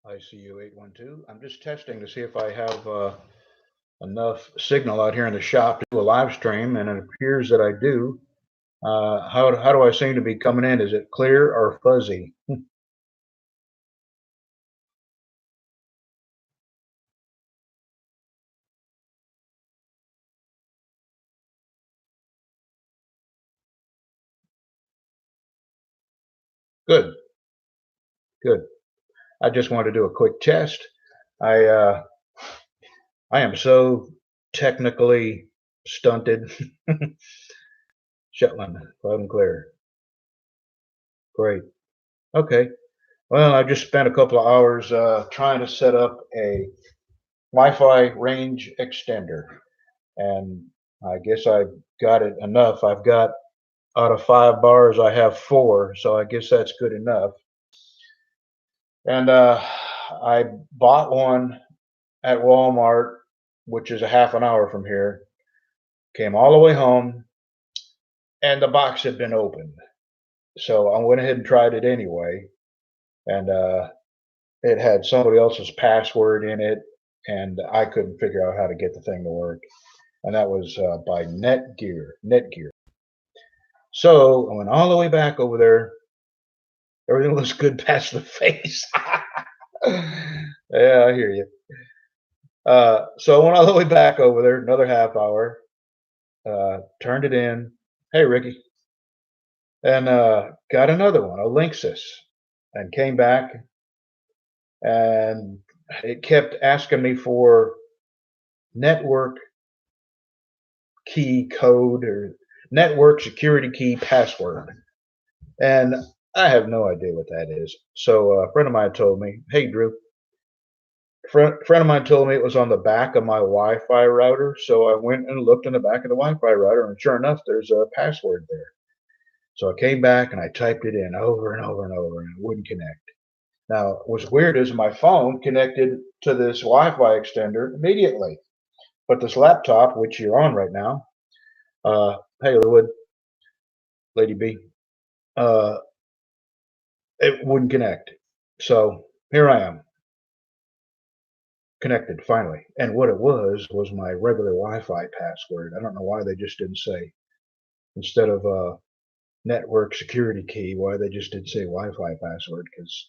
ICU 812. I'm just testing to see if I have enough signal out here in the shop to do a live stream, and it appears that I do. How do I seem to be coming in? Is it clear or fuzzy? Good, good. I just wanted to do a quick test. I I am so technically stunted. Shetland, loud and clear. Great. Okay. Well, I just spent a couple of hours trying to set up a Wi-Fi range extender, and I guess I got it enough. I've got out of 5 bars, I have 4, so I guess that's good enough. And I bought one at Walmart, which is a half an hour from here. Came all the way home, and the box had been opened. So I went ahead and tried it anyway, and it had somebody else's password in it, and I couldn't figure out how to get the thing to work. And that was by Netgear. So I went all the way back over there. Everything looks good past the face. Yeah, I hear you. So I went all the way back over there, another half hour, turned it in. Hey, Ricky. And got another one, a Linksys, and came back, and it kept asking me for network key code or network security key password. And I have no idea what that is. So a friend of mine told me, hey, Drew, friend of mine told me it was on the back of my Wi-Fi router. So I went and looked in the back of the Wi-Fi router, and sure enough, there's a password there. So I came back and I typed it in over and over and over, and it wouldn't connect. Now, what's weird is my phone connected to this Wi-Fi extender immediately, but this laptop, which you're on right now, hey, Lilwood, Lady B, uh, it wouldn't connect. So here I am, connected finally. And what it was my regular Wi-Fi password. I don't know why they just didn't say, instead of network security key, why they just didn't say Wi-Fi password. Because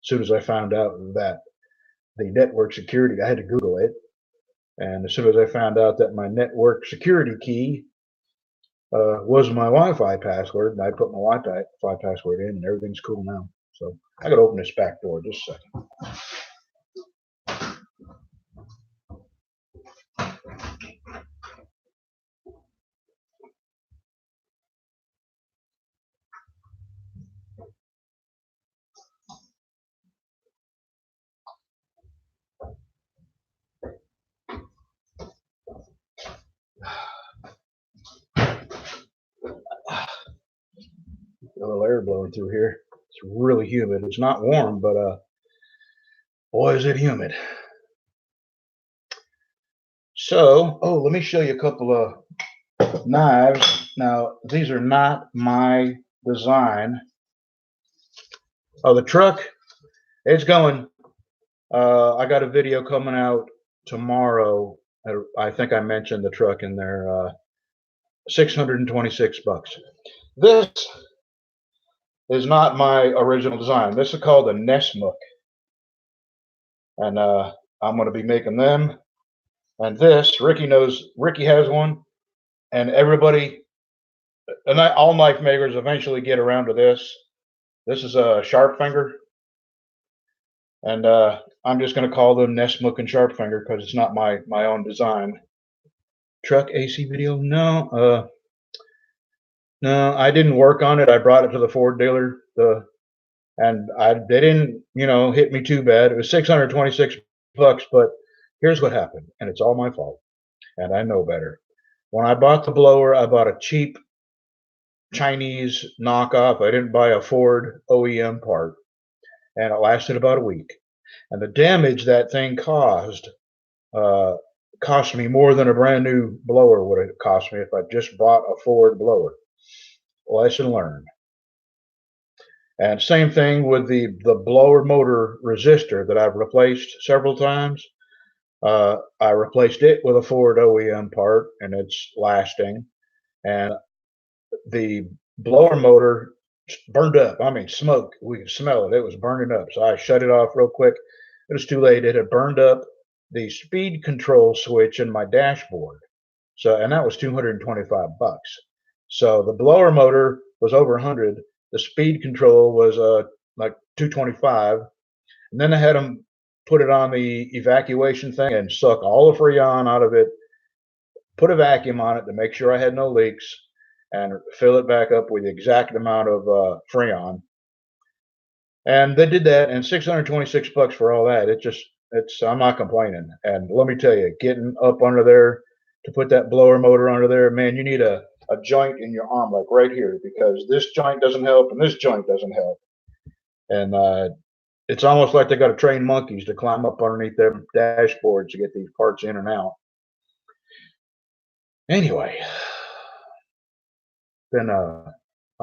as soon as I found out that the network security, I had to Google it. And as soon as I found out that my network security key was my Wi-Fi password, and I put my Wi-Fi password in, and everything's cool now. So I got to open this back door just a second. A little air blowing through here. It's really humid. It's not warm, but boy, is it humid. So, oh, let me show you a couple of knives. Now, these are not my design. Oh, the truck, it's going. I got a video coming out tomorrow. I think I mentioned the truck in there. 626 bucks. This is not my original design. This is called a Nesmuk, and I'm going to be making them. And this, Ricky has one, and everybody, and all knife makers eventually get around to this. This is a sharp finger, and I'm just going to call them Nesmuk and sharp finger because it's not my own design. Truck AC video? No, no, I didn't work on it. I brought it to the Ford dealer, and they didn't, hit me too bad. It was 626 bucks, but here's what happened, and it's all my fault, and I know better. When I bought the blower, I bought a cheap Chinese knockoff. I didn't buy a Ford OEM part, and it lasted about a week. And the damage that thing caused cost me more than a brand new blower would have cost me if I just bought a Ford blower. Lesson learned. And same thing with the blower motor resistor that I've replaced several times. I replaced it with a Ford OEM part, and it's lasting. And the blower motor burned up. I mean, smoke. We could smell it. It was burning up. So I shut it off real quick. It was too late. It had burned up the speed control switch in my dashboard. So, and that was 225 bucks. So the blower motor was over 100. The speed control was like 225. And then I had them put it on the evacuation thing and suck all the freon out of it, put a vacuum on it to make sure I had no leaks, and fill it back up with the exact amount of freon. And they did that, and 626 bucks for all that. I'm not complaining. And let me tell you, getting up under there to put that blower motor under there, man, you need a joint in your arm, like right here, because this joint doesn't help and this joint doesn't help. And it's almost like they got to train monkeys to climb up underneath their dashboards to get these parts in and out. Anyway, been a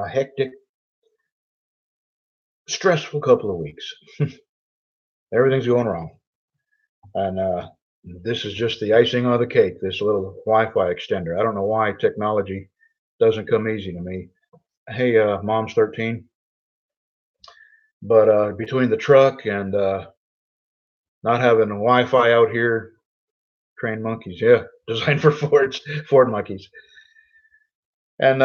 hectic, stressful couple of weeks. Everything's going wrong. And this is just the icing on the cake, this little Wi-Fi extender. I don't know why technology doesn't come easy to me. Hey, Mom's 13. But between the truck and not having Wi-Fi out here, trained monkeys, yeah, designed for Ford monkeys. And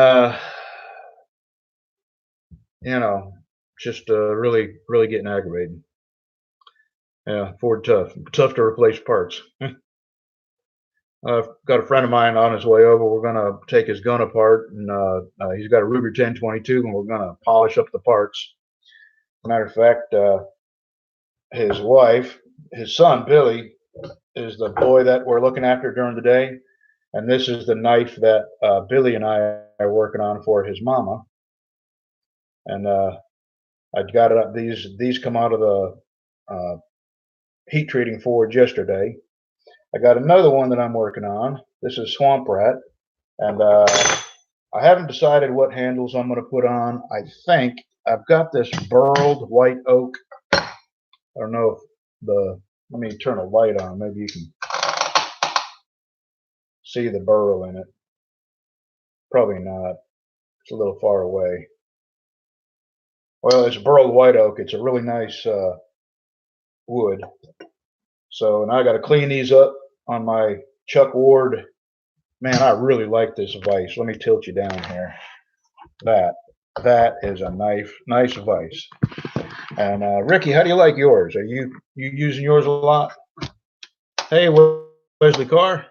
you know, just really, really getting aggravated. Yeah, Ford tough to replace parts. I've got a friend of mine on his way over. We're gonna take his gun apart, and he's got a Ruger 1022, and we're gonna polish up the parts. Matter of fact, his wife, his son Billy, is the boy that we're looking after during the day, and this is the knife that Billy and I are working on for his mama. And I got it up. These come out of the heat treating forge yesterday. I got another one that I'm working on. This is Swamp Rat, and I haven't decided what handles I'm going to put on. I think I've got this burled white oak. I don't know if let me turn a light on. Maybe you can see the burl in it. Probably not. It's a little far away. Well, it's burled white oak. It's a really nice wood. So now I got to clean these up on my Chuck Ward. Man, I really like this vise. Let me tilt you down here. That is a nice vise. And Ricky, how do you like yours? Are you using yours a lot? Hey, Wesley Carr.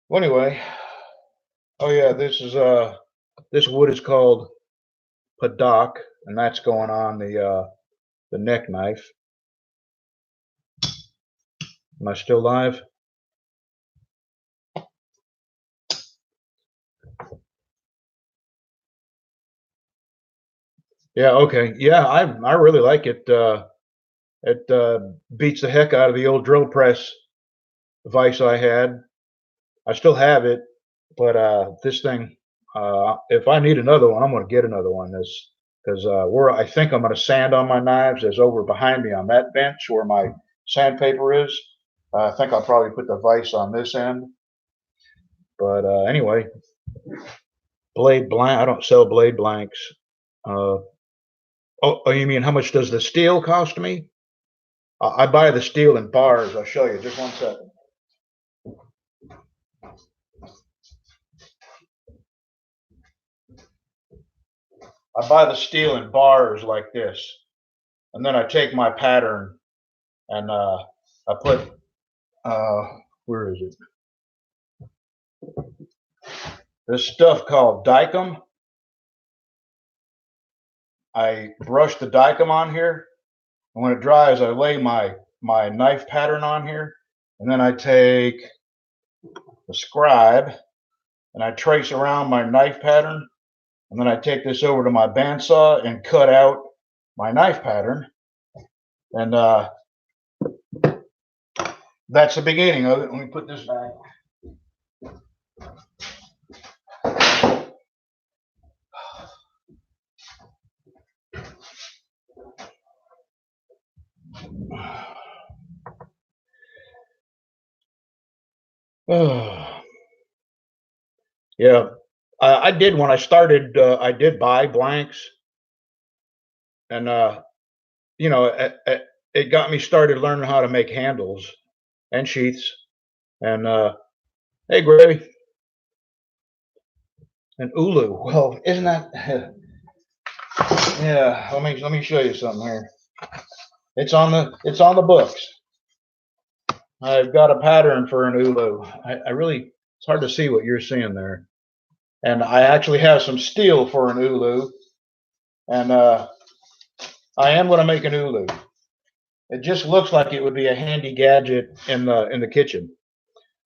Well, anyway, oh yeah, this wood is called Padak, and that's going on the neck knife. Am I still live? Yeah, okay. Yeah, I really like it. It beats the heck out of the old drill press vise I had. I still have it, but this thing, if I need another one, I'm going to get another one. This because where I think I'm going to sand on my knives is over behind me on that bench where my sandpaper is. I think I'll probably put the vise on this end. But anyway, blade blank. I don't sell blade blanks. Oh, you mean how much does the steel cost me? I buy the steel in bars. I'll show you. Just one second. I buy the steel in bars like this, and then I take my pattern and I put where is it? This stuff called Dicom. I brush the Dicom on here, and when it dries, I lay my knife pattern on here, and then I take the scribe and I trace around my knife pattern, and then I take this over to my bandsaw and cut out my knife pattern, And that's the beginning of it. Let me put this back. Yeah, I did when I started. I did buy blanks, and you know, it got me started learning how to make handles and sheaths. And hey, Gravy, and ulu. Well, isn't that? Yeah. Let me show you something here. It's on the books. I've got a pattern for an ulu. I really, it's hard to see what you're seeing there. And I actually have some steel for an ulu. And I am going to make an ulu. It just looks like it would be a handy gadget in the kitchen.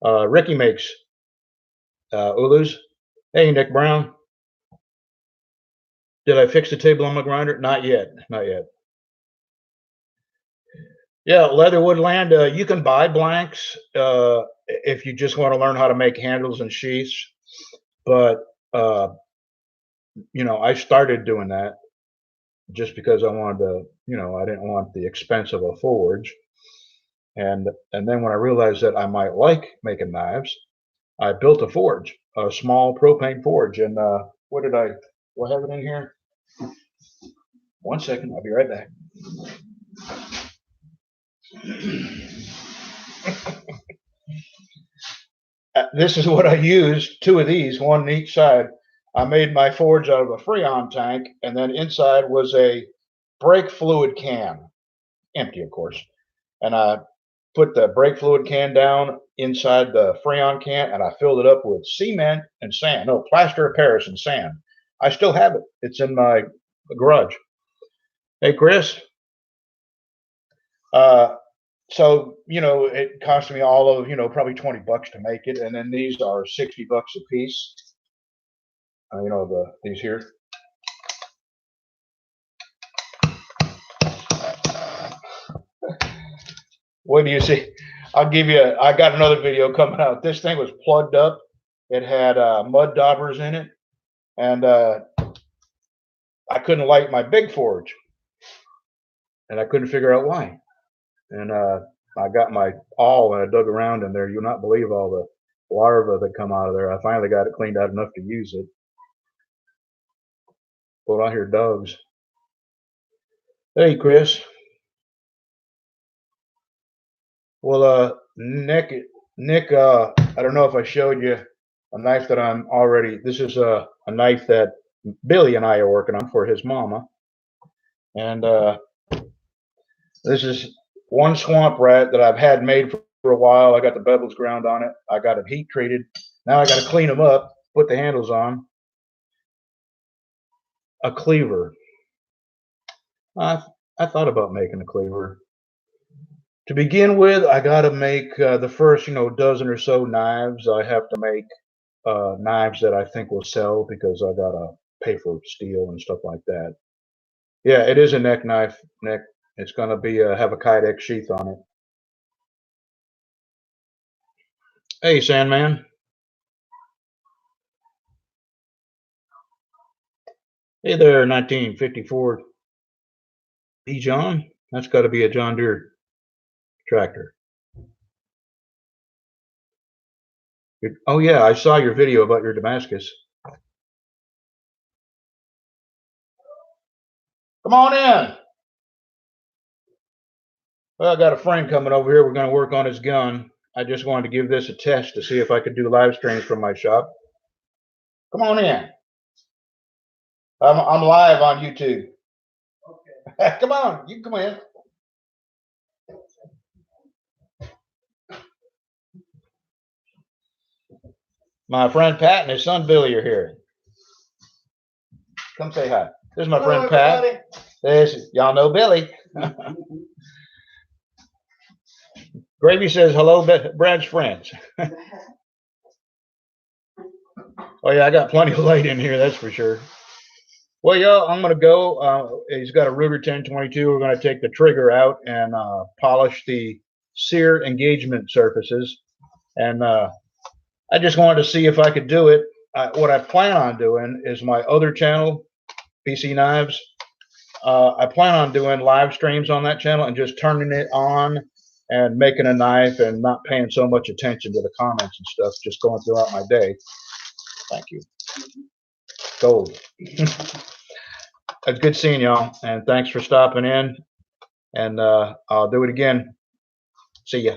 Ricky makes ulus. Hey, Nick Brown. Did I fix the table on my grinder? Not yet. Not yet. Yeah, Leatherwood Land. You can buy blanks if you just want to learn how to make handles and sheaths. But you know, I started doing that just because I wanted to. You know, I didn't want the expense of a forge. And then when I realized that I might like making knives, I built a forge, a small propane forge. And what did I? Do I have it in here? 1 second. I'll be right back. This is what I used, 2 of these, one on each side. I made my forge out of a Freon tank, and then inside was a brake fluid can, empty of course. And I put the brake fluid can down inside the Freon can, and I filled it up with cement and sand. No, plaster of Paris and sand. I still have it. It's in my garage. Hey, Chris. So, you know, it cost me all of, you know, probably $20 to make it. And then these are $60 a piece. You know, these here. What do you see? I'll give you, I got another video coming out. This thing was plugged up. It had mud daubers in it. And I couldn't light my big forge. And I couldn't figure out why. And I got my awl and I dug around in there. You'll not believe all the larvae that come out of there. I finally got it cleaned out enough to use it. But I hear dogs. Hey, Chris. Well, Nick, I don't know if I showed you a knife that I'm already. This is a knife that Billy and I are working on for his mama, and this is one swamp rat that I've had made for a while. I got the bevels ground on it. I got it heat treated. Now I got to clean them up, put the handles on. A cleaver. I thought about making a cleaver. To begin with, I got to make the first, you know, dozen or so knives. I have to make knives that I think will sell because I got to pay for steel and stuff like that. Yeah, it is a neck knife, Nick. It's going to be have a Kydex sheath on it. Hey, Sandman. Hey there, 1954 E. John. That's got to be a John Deere tractor. Oh yeah, I saw your video about your Damascus. Come on in. Well, I got a friend coming over here. We're going to work on his gun. I just wanted to give this a test to see if I could do live streams from my shop. Come on in. I'm live on YouTube. Okay. Come on, you come in. My friend Pat and his son Billy are here. Come say hi. This is my friend Pat. This, y'all know Billy. Gravy says hello, Brad's friends. Oh yeah, I got plenty of light in here, that's for sure. Well, y'all, I'm gonna go. He's got a Ruger 1022. We're gonna take the trigger out and polish the sear engagement surfaces. And I just wanted to see if I could do it. What I plan on doing is my other channel, PC Knives. I plan on doing live streams on that channel and just turning it on and making a knife and not paying so much attention to the comments and stuff, just going throughout my day. Thank you. Gold. Good seeing y'all, and thanks for stopping in. And I'll do it again. See ya.